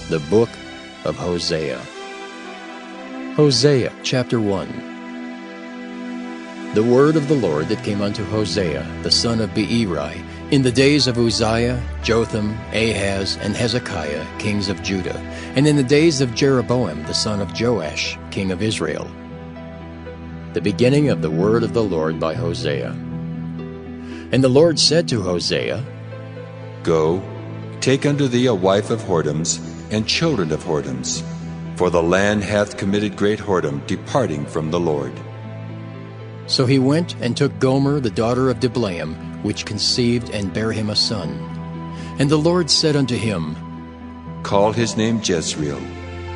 The Book of Hosea. Hosea chapter 1. The word of the Lord that came unto Hosea, the son of Beeri, in the days of Uzziah, Jotham, Ahaz, and Hezekiah, kings of Judah, and in the days of Jeroboam, the son of Joash, king of Israel. The beginning of the word of the Lord by Hosea. And the Lord said to Hosea, Go, take unto thee a wife of whoredoms, and children of whoredoms, for the land hath committed great whoredom, departing from the Lord. So he went and took Gomer the daughter of Diblaim, which conceived and bare him a son. And the Lord said unto him, Call his name Jezreel,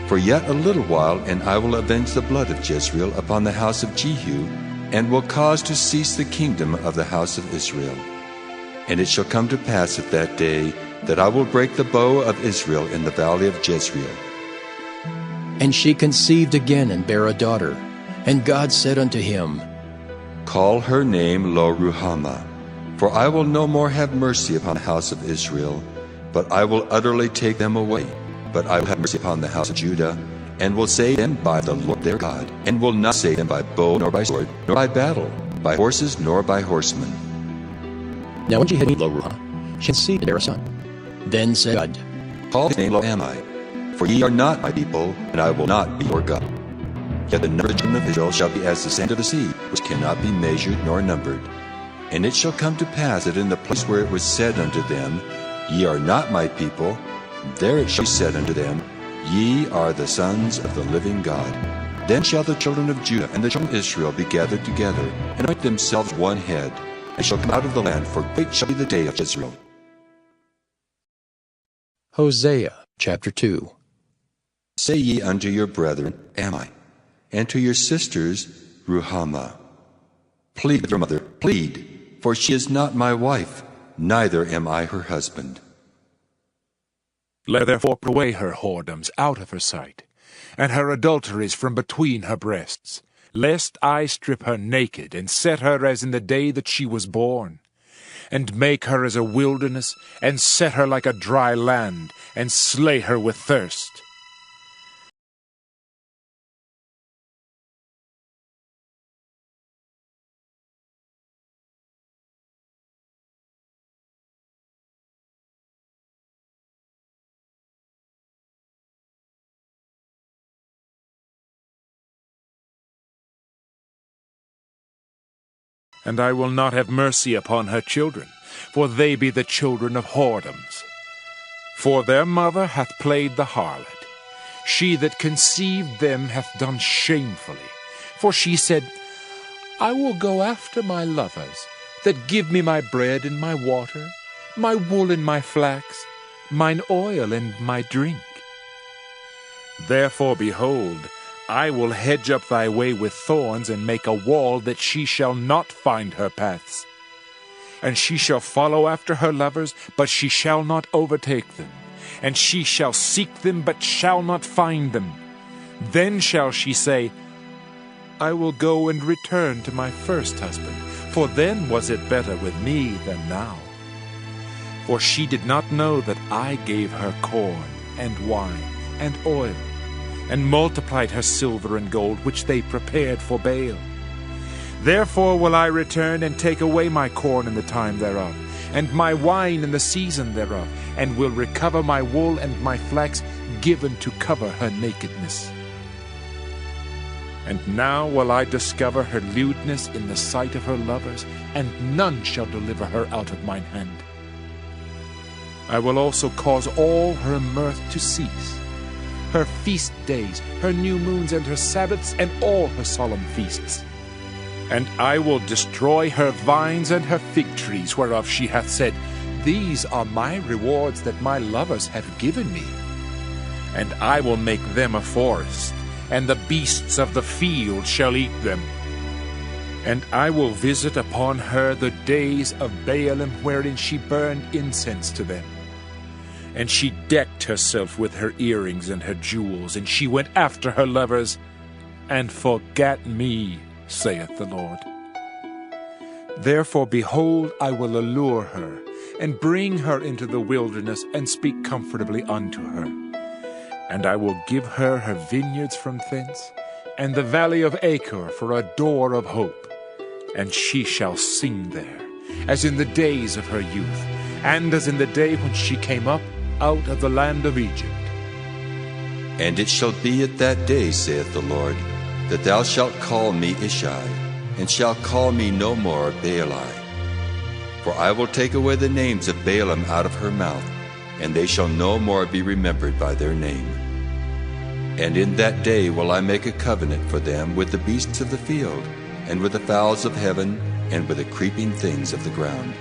for yet a little while, and I will avenge the blood of Jezreel upon the house of Jehu, and will cause to cease the kingdom of the house of Israel. And it shall come to pass at that day that I will break the bow of Israel in the valley of Jezreel. And she conceived again and bare a daughter. And God said unto him, Call her name Lo-ruhamah, for I will no more have mercy upon the house of Israel, but I will utterly take them away. But I will have mercy upon the house of Judah, and will save them by the Lord their God, and will not save them by bow, nor by sword, nor by battle, by horses, nor by horsemen. Now when she had Lo-ruhamah, she conceived and bare a son. Then said God, Call his name Lo-ammi, for ye are not my people, and I will not be your God. Yet the number of the children of Israel shall be as the sand of the sea, which cannot be measured nor numbered. And it shall come to pass that in the place where it was said unto them, Ye are not my people, there it shall be said unto them, Ye are the sons of the living God. Then shall the children of Judah and the children of Israel be gathered together, and anoint themselves one head, and shall come out of the land, for great shall be the day of Jezreel. Hosea chapter 2. Say ye unto your brethren, Ammi, and to your sisters, Ruhamah. Plead with your mother, plead, for she is not my wife, neither am I her husband. Let her therefore put away her whoredoms out of her sight, and her adulteries from between her breasts, lest I strip her naked, and set her as in the day that she was born, and make her as a wilderness, and set her like a dry land, and slay her with thirst. And I will not have mercy upon her children, for they be the children of whoredoms. For their mother hath played the harlot. She that conceived them hath done shamefully. For she said, I will go after my lovers, that give me my bread and my water, my wool and my flax, mine oil and my drink. Therefore, behold, I will hedge up thy way with thorns, and make a wall that she shall not find her paths. And she shall follow after her lovers, but she shall not overtake them. And she shall seek them, but shall not find them. Then shall she say, I will go and return to my first husband, for then was it better with me than now. For she did not know that I gave her corn, and wine, and oil, and multiplied her silver and gold, which they prepared for Baal. Therefore will I return and take away my corn in the time thereof, and my wine in the season thereof, and will recover my wool and my flax, given to cover her nakedness. And now will I discover her lewdness in the sight of her lovers, and none shall deliver her out of mine hand. I will also cause all her mirth to cease, her feast days, her new moons, and her Sabbaths, and all her solemn feasts. And I will destroy her vines and her fig trees, whereof she hath said, These are my rewards that my lovers have given me. And I will make them a forest, and the beasts of the field shall eat them. And I will visit upon her the days of Baalim, wherein she burned incense to them. And she decked herself with her earrings and her jewels, and she went after her lovers, and forgat me, saith the Lord. Therefore, behold, I will allure her, and bring her into the wilderness, and speak comfortably unto her. And I will give her her vineyards from thence, and the valley of Achor for a door of hope. And she shall sing there, as in the days of her youth, and as in the day when she came up out of the land of Egypt. And it shall be at that day, saith the Lord, that thou shalt call me Ishai, and shalt call me no more Baali. For I will take away the names of Baalim out of her mouth, and they shall no more be remembered by their name. And in that day will I make a covenant for them with the beasts of the field, and with the fowls of heaven, and with the creeping things of the ground.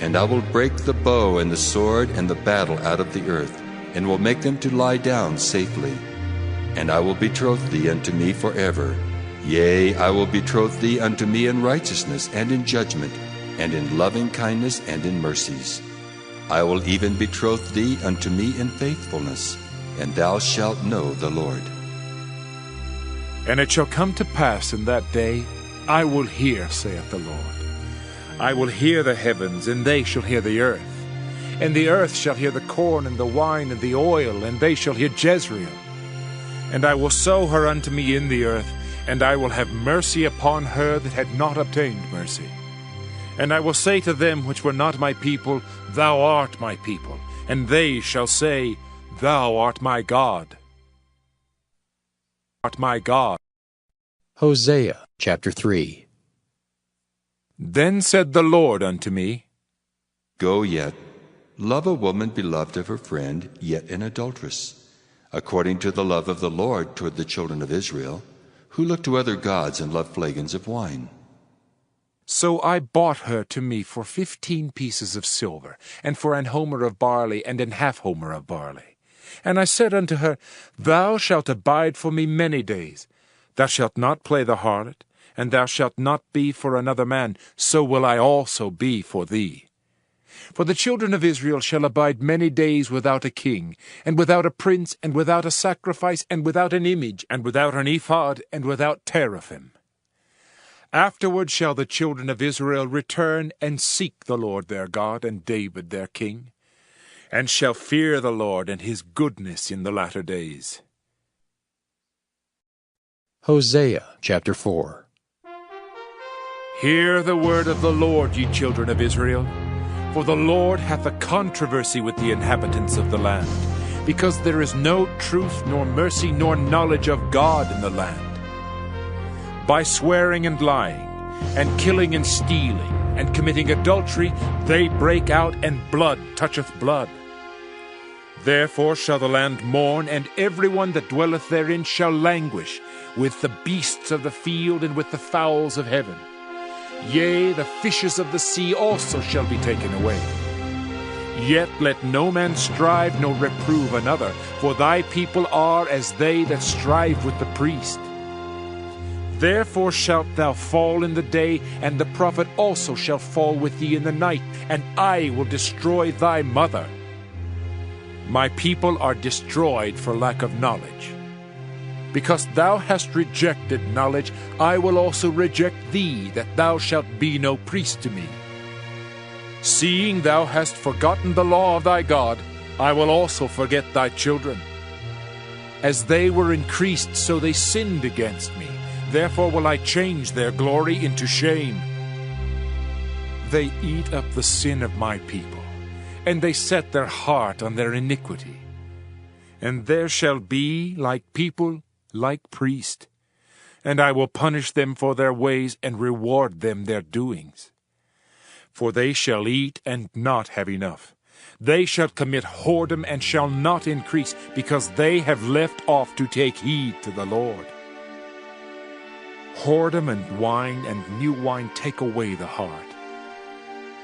And I will break the bow and the sword and the battle out of the earth, and will make them to lie down safely. And I will betroth thee unto me forever. Yea, I will betroth thee unto me in righteousness and in judgment, and in loving kindness and in mercies. I will even betroth thee unto me in faithfulness, and thou shalt know the Lord. And it shall come to pass in that day, I will hear, saith the Lord. I will hear the heavens, and they shall hear the earth. And the earth shall hear the corn and the wine and the oil, and they shall hear Jezreel. And I will sow her unto me in the earth, and I will have mercy upon her that had not obtained mercy. And I will say to them which were not my people, Thou art my people. And they shall say, Thou art my God. Art my God. Hosea chapter 3. Then said the Lord unto me, Go yet, love a woman beloved of her friend, yet an adulteress, according to the love of the Lord toward the children of Israel, who look to other gods and love flagons of wine. So I bought her to me for 15 pieces of silver, and for an homer of barley, and an half homer of barley. And I said unto her, Thou shalt abide for me many days. Thou shalt not play the harlot, and thou shalt not be for another man, so will I also be for thee. For the children of Israel shall abide many days without a king, and without a prince, and without a sacrifice, and without an image, and without an ephod, and without teraphim. Afterward shall the children of Israel return and seek the Lord their God and David their king, and shall fear the Lord and his goodness in the latter days. Hosea chapter 4. Hear the word of the Lord, ye children of Israel. For the Lord hath a controversy with the inhabitants of the land, because there is no truth, nor mercy, nor knowledge of God in the land. By swearing and lying, and killing and stealing, and committing adultery, they break out, and blood toucheth blood. Therefore shall the land mourn, and every one that dwelleth therein shall languish, with the beasts of the field, and with the fowls of heaven. Yea, the fishes of the sea also shall be taken away. Yet let no man strive nor reprove another, for thy people are as they that strive with the priest. Therefore shalt thou fall in the day, and the prophet also shall fall with thee in the night, and I will destroy thy mother. My people are destroyed for lack of knowledge. Because thou hast rejected knowledge, I will also reject thee, that thou shalt be no priest to me. Seeing thou hast forgotten the law of thy God, I will also forget thy children. As they were increased, so they sinned against me. Therefore will I change their glory into shame. They eat up the sin of my people, and they set their heart on their iniquity. And there shall be, like people, like priest, and I will punish them for their ways, and reward them their doings. For they shall eat and not have enough. They shall commit whoredom and shall not increase, because they have left off to take heed to the Lord. Whoredom and wine and new wine take away the heart.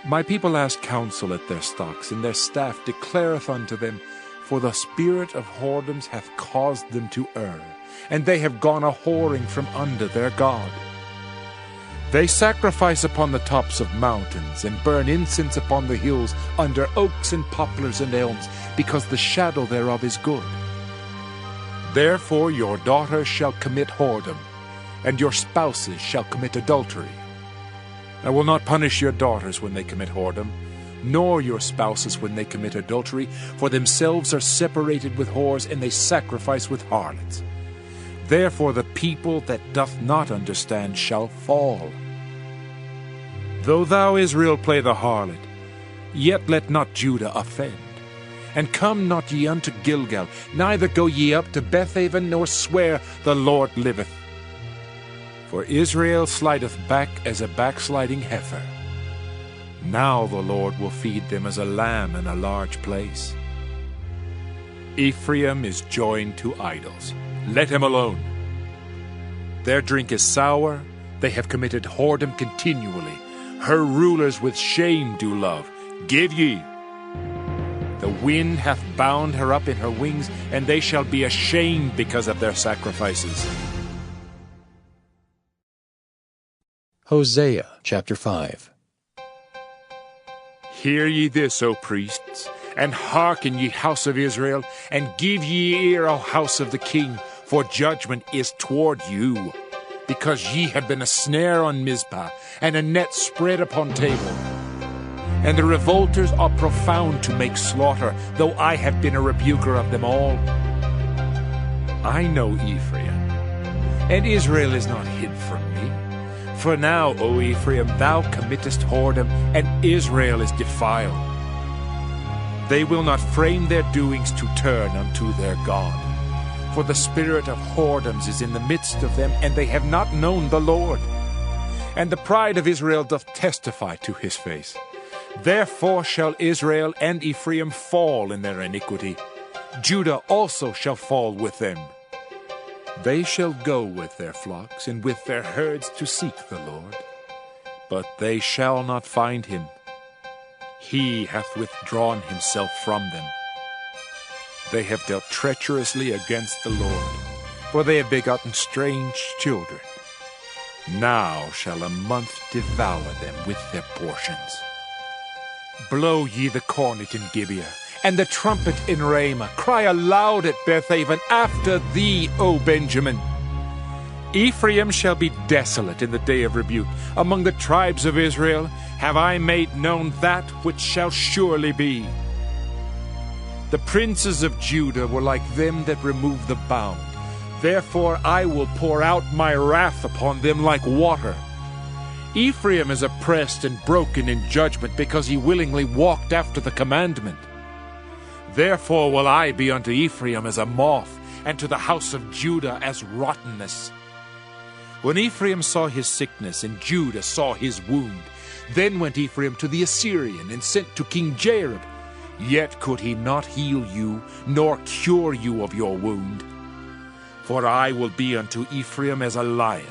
My people ask counsel at their stocks, and their staff declareth unto them, for the spirit of whoredoms hath caused them to err, and they have gone a whoring from under their God. They sacrifice upon the tops of mountains, and burn incense upon the hills, under oaks and poplars and elms, because the shadow thereof is good. Therefore your daughters shall commit whoredom, and your spouses shall commit adultery. I will not punish your daughters when they commit whoredom, nor your spouses when they commit adultery, for themselves are separated with whores, and they sacrifice with harlots. Therefore the people that doth not understand shall fall. Though thou, Israel, play the harlot, yet let not Judah offend. And come not ye unto Gilgal, neither go ye up to Bethaven, nor swear, The Lord liveth. For Israel slideth back as a backsliding heifer. Now the Lord will feed them as a lamb in a large place. Ephraim is joined to idols. Let him alone. Their drink is sour, they have committed whoredom continually. Her rulers with shame do love. Give ye. The wind hath bound her up in her wings, and they shall be ashamed because of their sacrifices. Hosea chapter 5. Hear ye this, O priests, and hearken, ye house of Israel, and give ye ear, O house of the king, for judgment is toward you, because ye have been a snare on Mizpah, and a net spread upon Tabor. And the revolters are profound to make slaughter, though I have been a rebuker of them all. I know Ephraim, and Israel is not hid from me. For now, O Ephraim, thou committest whoredom, and Israel is defiled. They will not frame their doings to turn unto their God. For the spirit of whoredoms is in the midst of them, and they have not known the Lord. And the pride of Israel doth testify to his face. Therefore shall Israel and Ephraim fall in their iniquity. Judah also shall fall with them. They shall go with their flocks and with their herds to seek the Lord. But they shall not find him. He hath withdrawn himself from them. They have dealt treacherously against the Lord, for they have begotten strange children. Now shall a month devour them with their portions. Blow ye the cornet in Gibeah, and the trumpet in Ramah. Cry aloud at Bethaven, after thee, O Benjamin. Ephraim shall be desolate in the day of rebuke. Among the tribes of Israel have I made known that which shall surely be. The princes of Judah were like them that remove the bound. Therefore I will pour out my wrath upon them like water. Ephraim is oppressed and broken in judgment, because he willingly walked after the commandment. Therefore will I be unto Ephraim as a moth, and to the house of Judah as rottenness. When Ephraim saw his sickness, and Judah saw his wound, then went Ephraim to the Assyrian, and sent to King Jareb. Yet could he not heal you, nor cure you of your wound. For I will be unto Ephraim as a lion,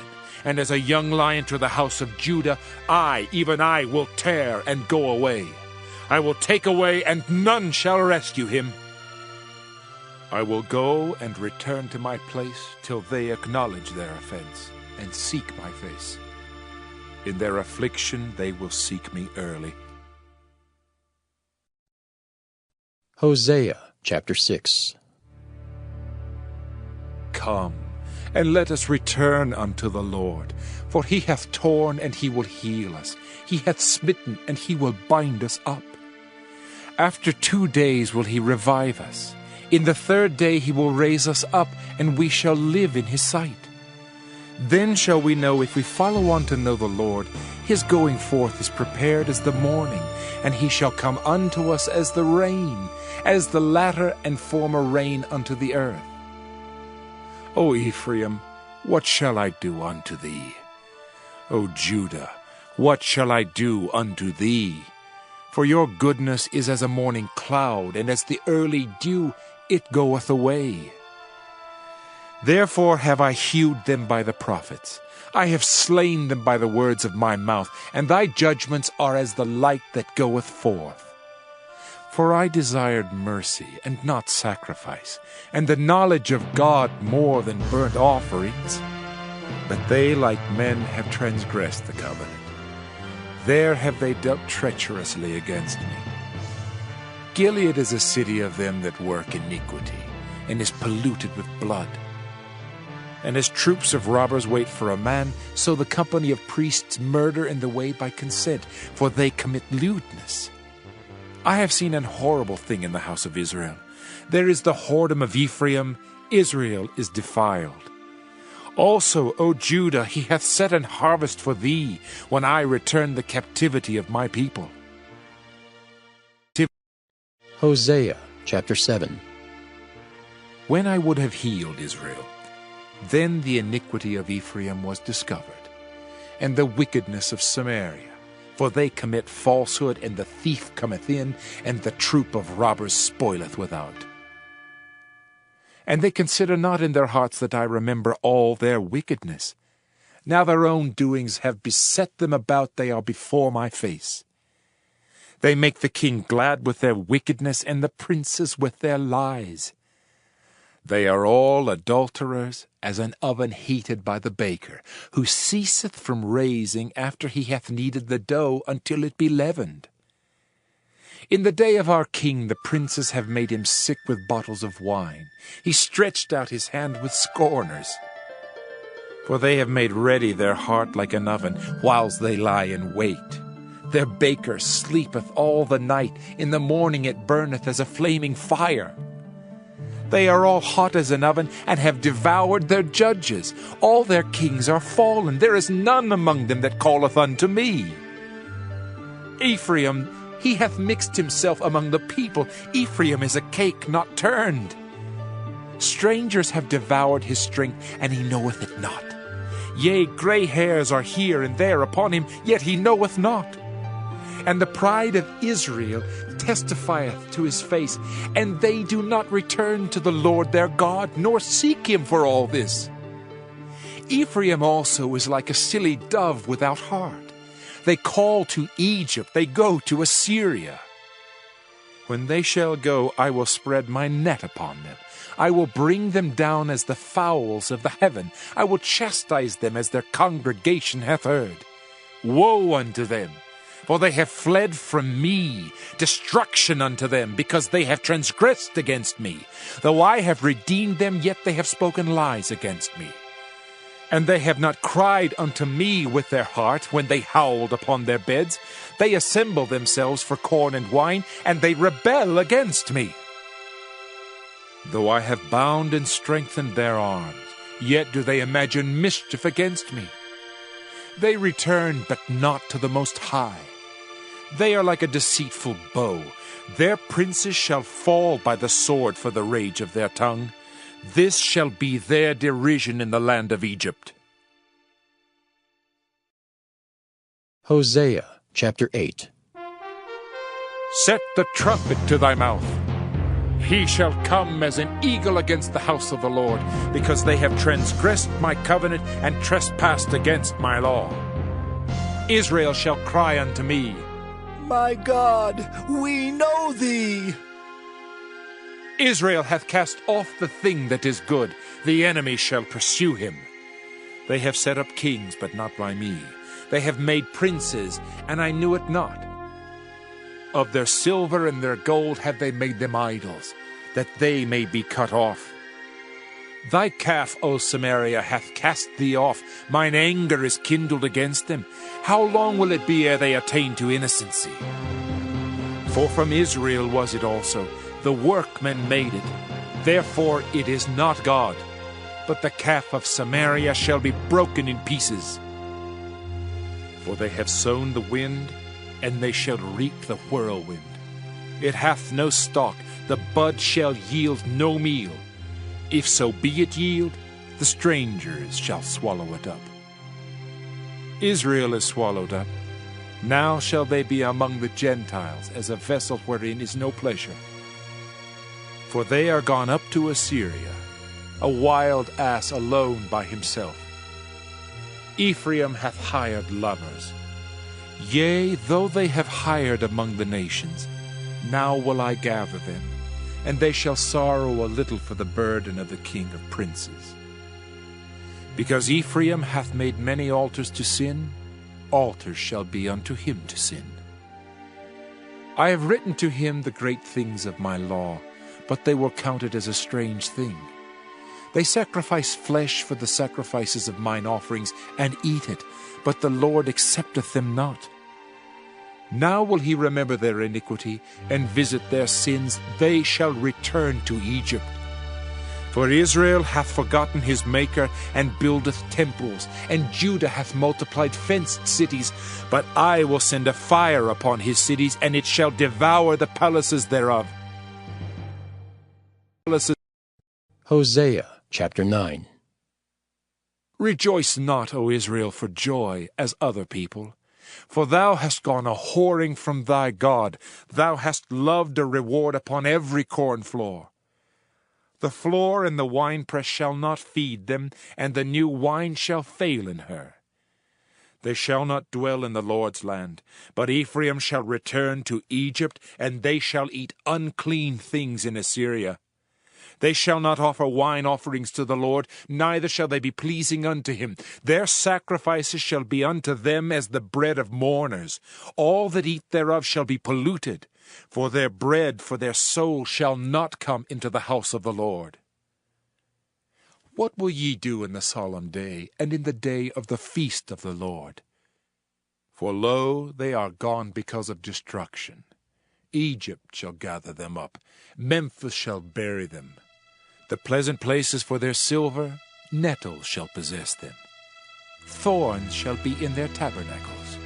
and as a young lion to the house of Judah. I, even I, will tear and go away. I will take away, and none shall rescue him. I will go and return to my place till they acknowledge their offense, and seek my face. In their affliction they will seek me early. Hosea chapter 6. Come, and let us return unto the Lord. For he hath torn, and he will heal us. He hath smitten, and he will bind us up. After 2 days will he revive us. In the 3rd day he will raise us up, and we shall live in his sight. Then shall we know, if we follow on to know the Lord, his going forth is prepared as the morning, and he shall come unto us as the rain, as the latter and former rain unto the earth. O Ephraim, what shall I do unto thee? O Judah, what shall I do unto thee? For your goodness is as a morning cloud, and as the early dew, it goeth away. Therefore have I hewed them by the prophets. I have slain them by the words of my mouth, and thy judgments are as the light that goeth forth. For I desired mercy, and not sacrifice, and the knowledge of God more than burnt offerings. But they, like men, have transgressed the covenant. There have they dealt treacherously against me. Gilead is a city of them that work iniquity, and is polluted with blood. And as troops of robbers wait for a man, so the company of priests murder in the way by consent, for they commit lewdness. I have seen an horrible thing in the house of Israel. There is the whoredom of Ephraim, Israel is defiled. Also, O Judah, he hath set an harvest for thee, when I return the captivity of my people. Hosea chapter 7. When I would have healed Israel, then the iniquity of Ephraim was discovered, and the wickedness of Samaria. For they commit falsehood, and the thief cometh in, and the troop of robbers spoileth without. And they consider not in their hearts that I remember all their wickedness. Now their own doings have beset them about, they are before my face. They make the king glad with their wickedness, and the princes with their lies. They are all adulterers, as an oven heated by the baker, who ceaseth from raising after he hath kneaded the dough until it be leavened. In the day of our king the princes have made him sick with bottles of wine. He stretched out his hand with scorners. For they have made ready their heart like an oven, whiles they lie in wait. Their baker sleepeth all the night, in the morning it burneth as a flaming fire. They are all hot as an oven, and have devoured their judges. All their kings are fallen, there is none among them that calleth unto me. Ephraim, he hath mixed himself among the people. Ephraim is a cake not turned. Strangers have devoured his strength, and he knoweth it not. Yea, grey hairs are here and there upon him, yet he knoweth not. And the pride of Israel testifieth to his face, and they do not return to the Lord their God, nor seek him for all this. Ephraim also is like a silly dove without heart. They call to Egypt, they go to Assyria. When they shall go, I will spread my net upon them. I will bring them down as the fowls of the heaven. I will chastise them as their congregation hath heard. Woe unto them! For they have fled from me, destruction unto them, because they have transgressed against me. Though I have redeemed them, yet they have spoken lies against me. And they have not cried unto me with their heart when they howled upon their beds. They assemble themselves for corn and wine, and they rebel against me. Though I have bound and strengthened their arms, yet do they imagine mischief against me. They return, but not to the Most High. They are like a deceitful bow. Their princes shall fall by the sword for the rage of their tongue. This shall be their derision in the land of Egypt. Hosea chapter 8. Set the trumpet to thy mouth. He shall come as an eagle against the house of the Lord, because they have transgressed my covenant and trespassed against my law. Israel shall cry unto me, My God, we know thee. Israel hath cast off the thing that is good. The enemy shall pursue him. They have set up kings, but not by me. They have made princes, and I knew it not. Of their silver and their gold have they made them idols, that they may be cut off. Thy calf, O Samaria, hath cast thee off. Mine anger is kindled against them. How long will it be ere they attain to innocency? For from Israel was it also. The workmen made it. Therefore it is not God. But the calf of Samaria shall be broken in pieces. For they have sown the wind, and they shall reap the whirlwind. It hath no stalk, the bud shall yield no meal. If so be it yield, the strangers shall swallow it up. Israel is swallowed up. Now shall they be among the Gentiles, as a vessel wherein is no pleasure. For they are gone up to Assyria, a wild ass alone by himself. Ephraim hath hired lovers. Yea, though they have hired among the nations, now will I gather them, and they shall sorrow a little for the burden of the king of princes. Because Ephraim hath made many altars to sin, altars shall be unto him to sin. I have written to him the great things of my law, but they will count it as a strange thing. They sacrifice flesh for the sacrifices of mine offerings, and eat it, but the Lord accepteth them not. Now will he remember their iniquity, and visit their sins. They shall return to Egypt. For Israel hath forgotten his Maker, and buildeth temples, and Judah hath multiplied fenced cities. But I will send a fire upon his cities, and it shall devour the palaces thereof. Hosea chapter 9. Rejoice not, O Israel, for joy, as other people. For thou hast gone a-whoring from thy God. Thou hast loved a reward upon every corn floor. The floor and the winepress shall not feed them, and the new wine shall fail in her. They shall not dwell in the Lord's land, but Ephraim shall return to Egypt, and they shall eat unclean things in Assyria. They shall not offer wine offerings to the Lord, neither shall they be pleasing unto him. Their sacrifices shall be unto them as the bread of mourners. All that eat thereof shall be polluted, for their bread for their soul shall not come into the house of the Lord. What will ye do in the solemn day, and in the day of the feast of the Lord? For lo, they are gone because of destruction. Egypt shall gather them up, Memphis shall bury them. The pleasant places for their silver, nettles shall possess them. Thorns shall be in their tabernacles.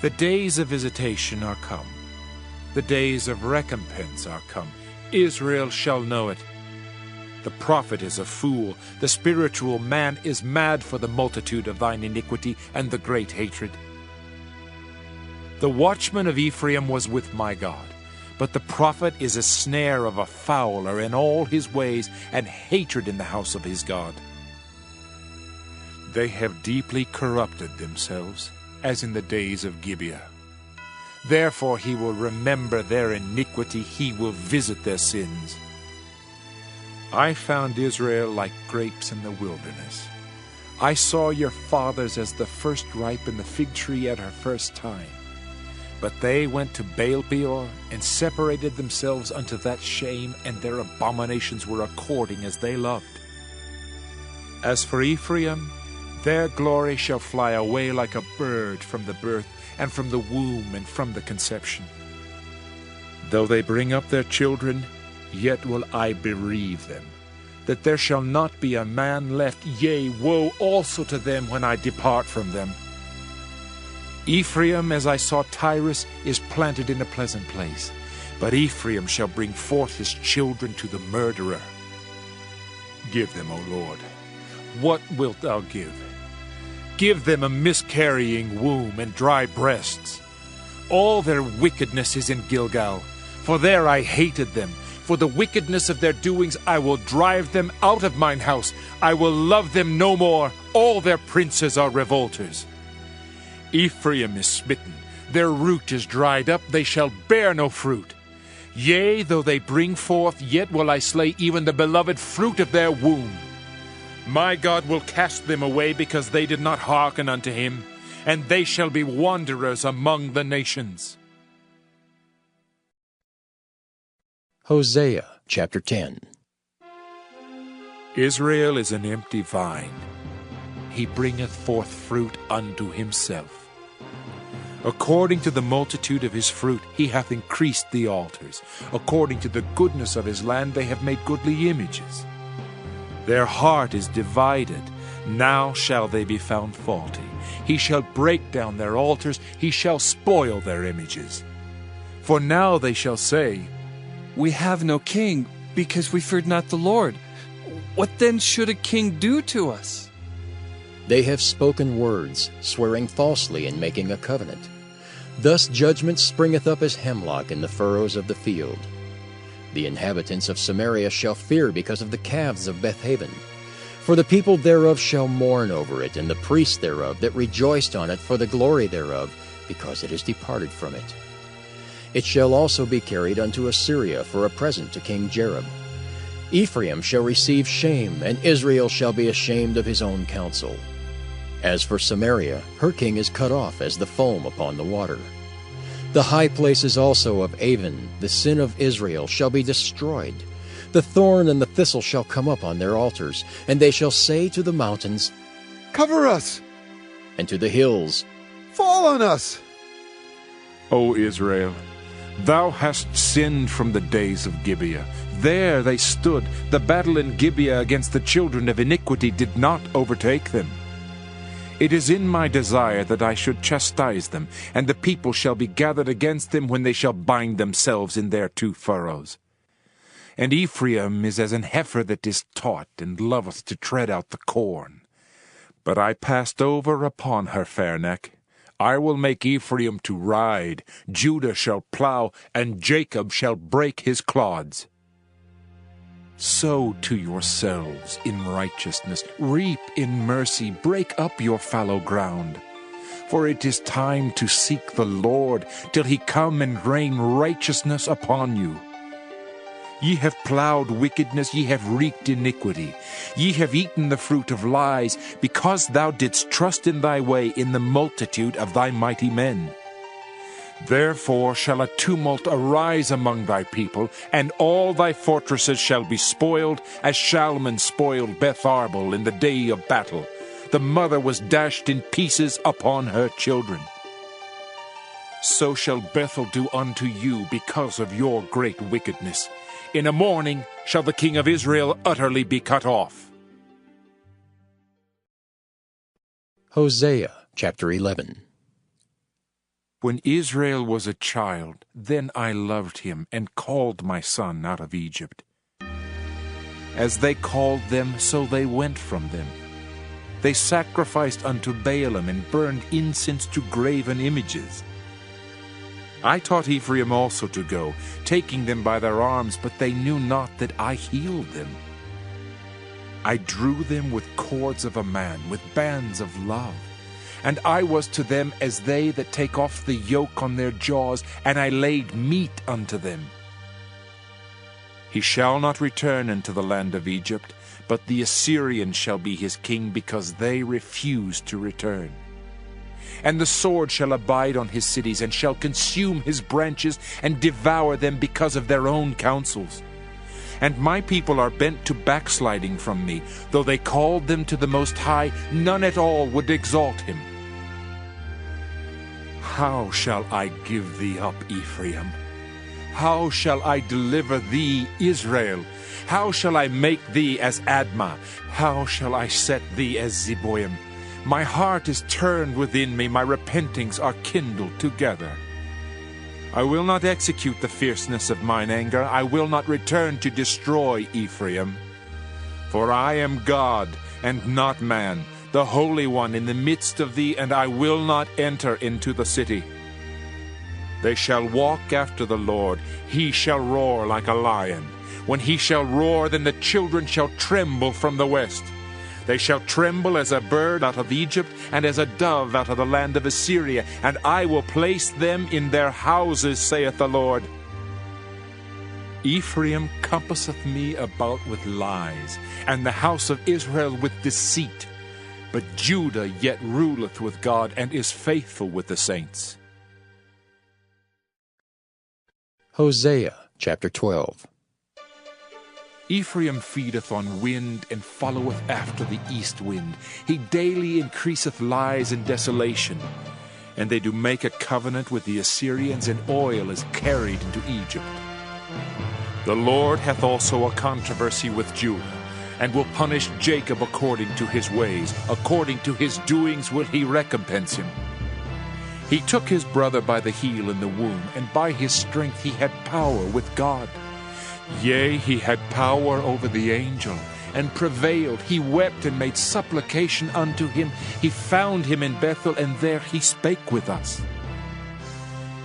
The days of visitation are come. The days of recompense are come. Israel shall know it. The prophet is a fool. The spiritual man is mad for the multitude of thine iniquity and the great hatred. The watchman of Ephraim was with my God. But the prophet is a snare of a fowler in all his ways, and hatred in the house of his God. They have deeply corrupted themselves, as in the days of Gibeah. Therefore he will remember their iniquity, he will visit their sins. I found Israel like grapes in the wilderness. I saw your fathers as the first ripe in the fig tree at her first time. But they went to Baal-peor, and separated themselves unto that shame, and their abominations were according as they loved. As for Ephraim, their glory shall fly away like a bird from the birth, and from the womb, and from the conception. Though they bring up their children, yet will I bereave them, that there shall not be a man left, yea, woe also to them when I depart from them. Ephraim, as I saw Tyrus, is planted in a pleasant place, but Ephraim shall bring forth his children to the murderer. Give them, O Lord, what wilt thou give? Give them a miscarrying womb and dry breasts. All their wickedness is in Gilgal, for there I hated them. For the wickedness of their doings I will drive them out of mine house. I will love them no more. All their princes are revolters. Ephraim is smitten, their root is dried up, they shall bear no fruit. Yea, though they bring forth, yet will I slay even the beloved fruit of their womb. My God will cast them away, because they did not hearken unto him, and they shall be wanderers among the nations. Hosea chapter 10. Israel is an empty vine. He bringeth forth fruit unto himself. According to the multitude of his fruit he hath increased the altars. According to the goodness of his land they have made goodly images. Their heart is divided. Now shall they be found faulty. He shall break down their altars. He shall spoil their images. For now they shall say, We have no king, because we feared not the Lord. What then should a king do to us? They have spoken words, swearing falsely and making a covenant. Thus judgment springeth up as hemlock in the furrows of the field. The inhabitants of Samaria shall fear because of the calves of Bethaven. For the people thereof shall mourn over it, and the priests thereof that rejoiced on it for the glory thereof, because it is departed from it. It shall also be carried unto Assyria for a present to King Jareb. Ephraim shall receive shame, and Israel shall be ashamed of his own counsel. As for Samaria, her king is cut off as the foam upon the water. The high places also of Avon, the sin of Israel, shall be destroyed. The thorn and the thistle shall come up on their altars, and they shall say to the mountains, Cover us! and to the hills, Fall on us! O Israel, thou hast sinned from the days of Gibeah. There they stood. The battle in Gibeah against the children of iniquity did not overtake them. It is in my desire that I should chastise them, and the people shall be gathered against them when they shall bind themselves in their two furrows. And Ephraim is as an heifer that is taught, and loveth to tread out the corn. But I passed over upon her fair neck. I will make Ephraim to ride, Judah shall plow, and Jacob shall break his clods. Sow to yourselves in righteousness, reap in mercy, break up your fallow ground. For it is time to seek the Lord, till he come and rain righteousness upon you. Ye have plowed wickedness, ye have reaped iniquity. Ye have eaten the fruit of lies, because thou didst trust in thy way in the multitude of thy mighty men. Therefore shall a tumult arise among thy people, and all thy fortresses shall be spoiled, as Shalman spoiled Beth Arbel in the day of battle. The mother was dashed in pieces upon her children. So shall Bethel do unto you because of your great wickedness. In a morning shall the king of Israel utterly be cut off. Hosea chapter 11. When Israel was a child, then I loved him and called my son out of Egypt. As they called them, so they went from them. They sacrificed unto Baalim and burned incense to graven images. I taught Ephraim also to go, taking them by their arms, but they knew not that I healed them. I drew them with cords of a man, with bands of love. And I was to them as they that take off the yoke on their jaws, and I laid meat unto them. He shall not return into the land of Egypt, but the Assyrian shall be his king, because they refuse to return. And the sword shall abide on his cities, and shall consume his branches, and devour them because of their own counsels. And my people are bent to backsliding from me. Though they called them to the Most High, none at all would exalt him. How shall I give thee up, Ephraim? How shall I deliver thee, Israel? How shall I make thee as Admah? How shall I set thee as Zeboim? My heart is turned within me, my repentings are kindled together. I will not execute the fierceness of mine anger, I will not return to destroy Ephraim. For I am God, and not man, the Holy One in the midst of thee, and I will not enter into the city. They shall walk after the Lord, he shall roar like a lion. When he shall roar, then the children shall tremble from the west. They shall tremble as a bird out of Egypt, and as a dove out of the land of Assyria, and I will place them in their houses, saith the Lord. Ephraim compasseth me about with lies, and the house of Israel with deceit. But Judah yet ruleth with God, and is faithful with the saints. Hosea chapter 12. Ephraim feedeth on wind, and followeth after the east wind. He daily increaseth lies and desolation. And they do make a covenant with the Assyrians, and oil is carried into Egypt. The Lord hath also a controversy with Judah, and will punish Jacob according to his ways. According to his doings will he recompense him. He took his brother by the heel in the womb, and by his strength he had power with God. Yea, he had power over the angel, and prevailed. He wept and made supplication unto him. He found him in Bethel, and there he spake with us.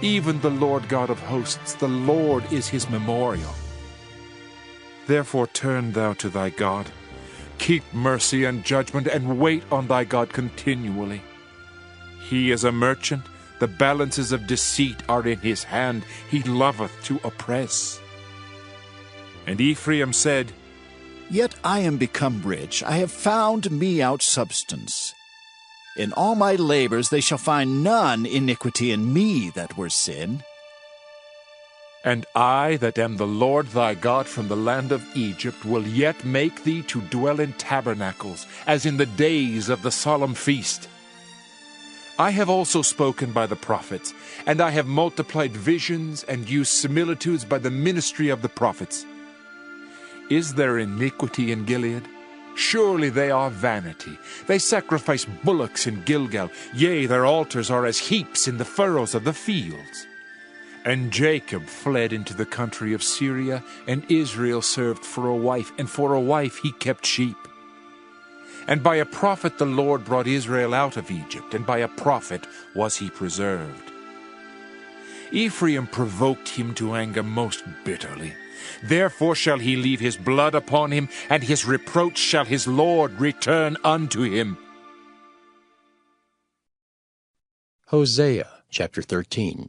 Even the Lord God of hosts, the Lord is his memorial. Therefore turn thou to thy God. Keep mercy and judgment, and wait on thy God continually. He is a merchant, the balances of deceit are in his hand. He loveth to oppress. And Ephraim said, Yet I am become rich, I have found me out substance. In all my labors they shall find none iniquity in me that were sin. And I that am the Lord thy God from the land of Egypt will yet make thee to dwell in tabernacles, as in the days of the solemn feast. I have also spoken by the prophets, and I have multiplied visions and used similitudes by the ministry of the prophets. Is there iniquity in Gilead? Surely they are vanity. They sacrifice bullocks in Gilgal. Yea, their altars are as heaps in the furrows of the fields. And Jacob fled into the country of Syria, and Israel served for a wife, and for a wife he kept sheep. And by a prophet the Lord brought Israel out of Egypt, and by a prophet was he preserved. Ephraim provoked him to anger most bitterly. Therefore shall he leave his blood upon him, and his reproach shall his Lord return unto him. Hosea chapter 13.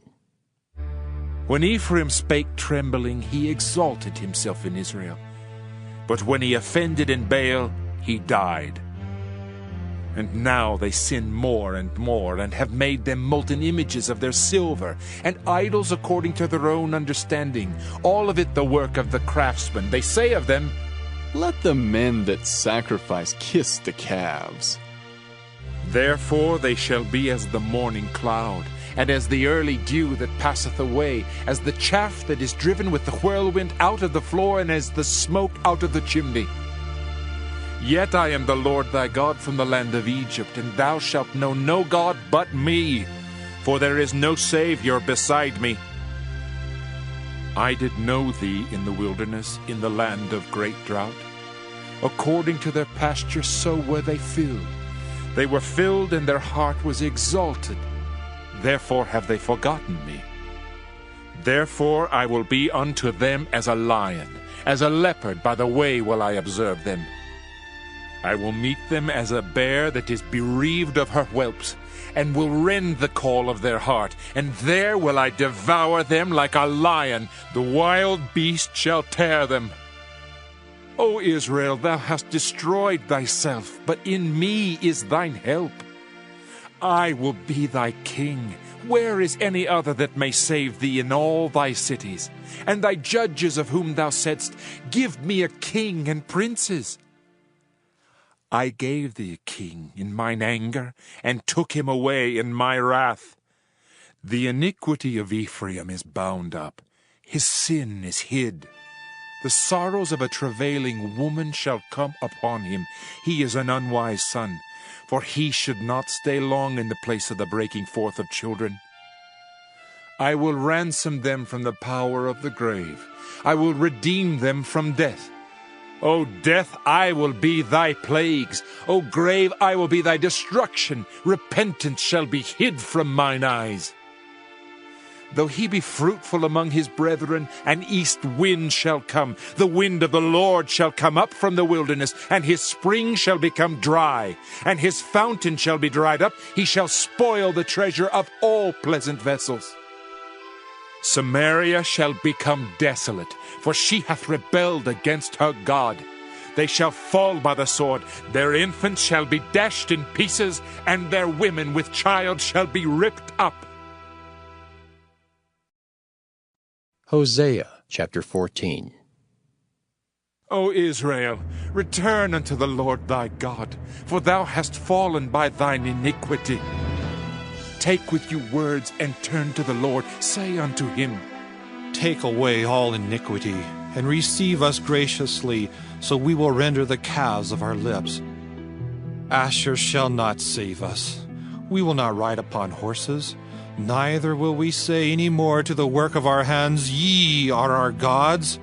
When Ephraim spake trembling, he exalted himself in Israel. But when he offended in Baal, he died. And now they sin more and more, and have made them molten images of their silver, and idols according to their own understanding, all of it the work of the craftsman. They say of them, Let the men that sacrifice kiss the calves. Therefore they shall be as the morning cloud, and as the early dew that passeth away, as the chaff that is driven with the whirlwind out of the floor, and as the smoke out of the chimney. Yet I am the Lord thy God from the land of Egypt, and thou shalt know no God but me, for there is no Savior beside me. I did know thee in the wilderness, in the land of great drought. According to their pasture so were they filled. They were filled, and their heart was exalted. Therefore have they forgotten me. Therefore I will be unto them as a lion, as a leopard by the way will I observe them. I will meet them as a bear that is bereaved of her whelps, and will rend the caul of their heart, and there will I devour them like a lion. The wild beast shall tear them. O Israel, thou hast destroyed thyself, but in me is thine help. I will be thy king. Where is any other that may save thee in all thy cities? And thy judges of whom thou saidst, Give me a king and princes. I gave thee a king in mine anger, and took him away in my wrath. The iniquity of Ephraim is bound up, his sin is hid. The sorrows of a travailing woman shall come upon him. He is an unwise son, for he should not stay long in the place of the breaking forth of children. I will ransom them from the power of the grave. I will redeem them from death. O death, I will be thy plagues. O grave, I will be thy destruction. Repentance shall be hid from mine eyes. Though he be fruitful among his brethren, an east wind shall come. The wind of the Lord shall come up from the wilderness, and his spring shall become dry, and his fountain shall be dried up. He shall spoil the treasure of all pleasant vessels. Samaria shall become desolate, for she hath rebelled against her God. They shall fall by the sword, their infants shall be dashed in pieces, and their women with child shall be ripped up. Hosea chapter 14. O Israel, return unto the Lord thy God, for thou hast fallen by thine iniquity. Take with you words and turn to the Lord. Say unto him, Take away all iniquity, and receive us graciously, so we will render the calves of our lips. Asher shall not save us. We will not ride upon horses, neither will we say any more to the work of our hands, Ye are our gods.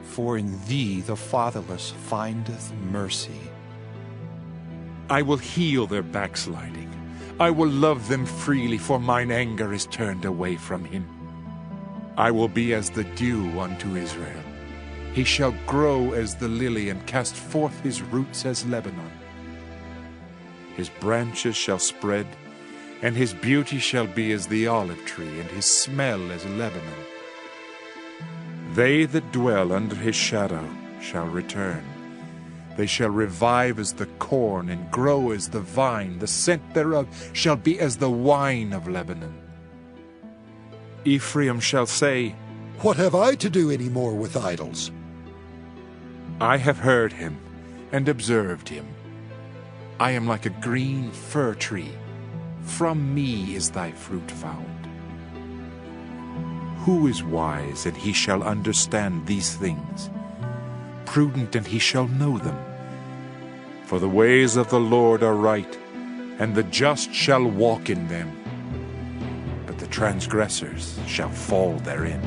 For in thee the fatherless findeth mercy. I will heal their backsliding. I will love them freely, for mine anger is turned away from him. I will be as the dew unto Israel. He shall grow as the lily, and cast forth his roots as Lebanon. His branches shall spread, and his beauty shall be as the olive tree, and his smell as Lebanon. They that dwell under his shadow shall return. They shall revive as the corn, and grow as the vine. The scent thereof shall be as the wine of Lebanon. Ephraim shall say, What have I to do any more with idols? I have heard him and observed him. I am like a green fir tree. From me is thy fruit found. Who is wise, and he shall understand these things? Prudent, and he shall know them. For the ways of the Lord are right, and the just shall walk in them, but the transgressors shall fall therein.